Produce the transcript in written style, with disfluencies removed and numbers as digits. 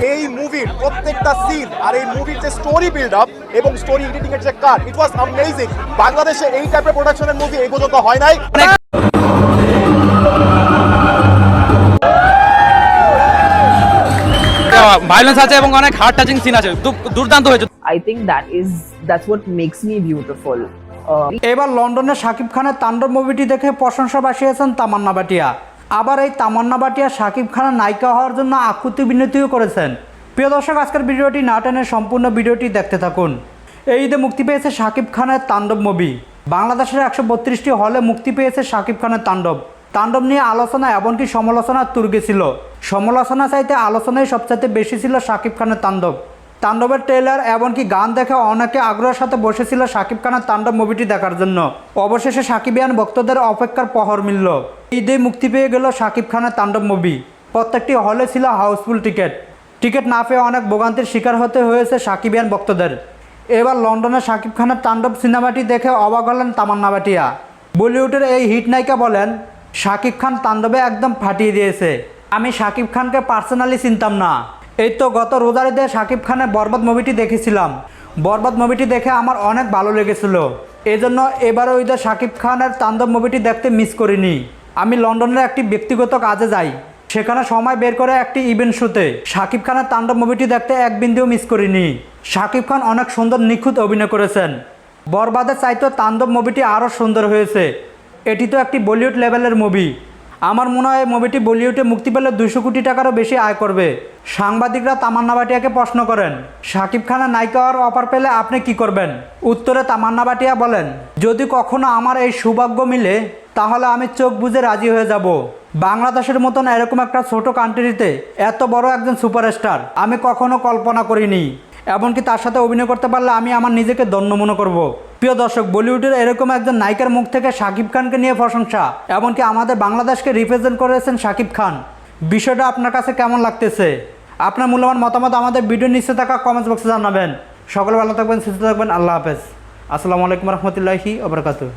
এই মুভির প্রত্যেকটা সিন আর এই মুভির যে স্টোরি বিল্ড আপ এবং স্টোরি এডিটিং এর যে কাট, ইট ওয়াজ অ্যামেজিং। বাংলাদেশে এই টাইপের প্রোডাকশনের মুভি এই পর্যন্ত হয় নাই। ভায়োলেন্স আছে এবং অনেক হার্ট টাচিং সিন আছে, দুর্দান্ত হয়েছে। I think that's what makes me beautiful. এবার লন্ডনে শাকিব খানের তাণ্ডব মুভিটি দেখে প্রশংসা বাসিয়েছেন তামান্না ভাটিয়া। আবার এই তামান্না ভাটিয়া শাকিব খানের নায়িকা হওয়ার জন্য আকুতি বিনতিও করেছেন। প্রিয় দর্শক, আজকের ভিডিওটি না টেনে সম্পূর্ণ ভিডিওটি দেখতে থাকুন। এই ঈদে মুক্তি পেয়েছে শাকিব খানের তাণ্ডব মুভি। বাংলাদেশের 132টি হলে মুক্তি পেয়েছে শাকিব খানের তাণ্ডব। তাণ্ডব নিয়ে আলোচনা এমনকি সমালোচনা তুর্গে ছিল। সমালোচনা চাইতে আলোচনাই সবচাইতে বেশি ছিল শাকিব খানের তাণ্ডব। তাণ্ডবের ট্রেলার এমনকি গান দেখে অনেকে আগ্রহের সাথে বসেছিল শাকিব খানের তাণ্ডব মুভিটি দেখার জন্য। অবশেষে সাকিবিয়ান ভক্তদের অপেক্ষার প্রহর মিলল। ঈদে মুক্তি পেয়ে গেল শাকিব খানের তাণ্ডব মুভি। প্রত্যেকটি হলে ছিল হাউসফুল টিকিট না পেয়ে অনেক ভোগান্তির শিকার হতে হয়েছে সাকিবিয়ান ভক্তদের। এবার লন্ডনে শাকিব খানের তাণ্ডব সিনেমাটি দেখে অবাক হলেন তামান্না ভাটিয়া। বলিউডের এই হিট নায়িকা বলেন, শাকিব খান তাণ্ডবে একদম ফাটিয়ে দিয়েছে। আমি শাকিব খানকে পার্সোনালি চিনতাম না। এই তো গত রোজার ঈদে শাকিব খানের বরবাদ মুভিটি দেখেছিলাম। বরবাদ মুভিটি দেখে আমার অনেক ভালো লেগেছিল। এজন্য এবারও ঈদে শাকিব খানের তাণ্ডব মুভিটি দেখতে মিস করিনি। আমি লন্ডনের একটি ব্যক্তিগত কাজে যাই, সেখানে সময় বের করে একটি ইভেন্ট শুতে শাকিব খানের তাণ্ডব মুভিটি দেখতে এক বিন্দুও মিস করিনি। শাকিব খান অনেক সুন্দর নিখুঁত অভিনয় করেছেন। বরবাদের চাইতেও তাণ্ডব মুভিটি আরও সুন্দর হয়েছে। এটি তো একটি বলিউড লেভেলের মুভি। আমার মনে হয় মুভিটি বলিউডে মুক্তি পেলে 200 কোটি টাকারও বেশি আয় করবে। সাংবাদিকরা তামান্না ভাটিয়াকে প্রশ্ন করেন, শাকিব খানের নায়িকা হওয়ার অফার পেলে আপনি কি করবেন? উত্তরে তামান্না ভাটিয়া বলেন, যদি কখনো আমার এই সৌভাগ্য মিলে তাহলে আমি চোখ বুজে রাজি হয়ে যাব। বাংলাদেশের মতন এরকম একটা ছোট কান্ট্রিতে এত বড় একজন সুপারস্টার আমি কখনো কল্পনা করিনি। এমনকি তার সাথে অভিনয় করতে পারলে আমি আমার নিজেকে ধন্য মনে করব। প্রিয় দর্শক, বলিউডের এরকম একজন নায়িকার মুখ থেকে শাকিব খানকে নিয়ে প্রশংসা, এমনকি আমাদের বাংলাদেশকে রিপ্রেজেন্ট করেছেন শাকিব খান। বিষয়টা আপনার কাছে কেমন লাগতেছে? আপনার মূল্যবান মতামত আমাদের ভিডিওর নিচে থাকা কমেন্টস বক্সে জানাবেন। সকলে ভালো থাকবেন, সুস্থ থাকবেন। আল্লাহ হাফেজ। আসসালামু আলাইকুম রহমতুল্লাহি ওয়া বারাকাতুহু।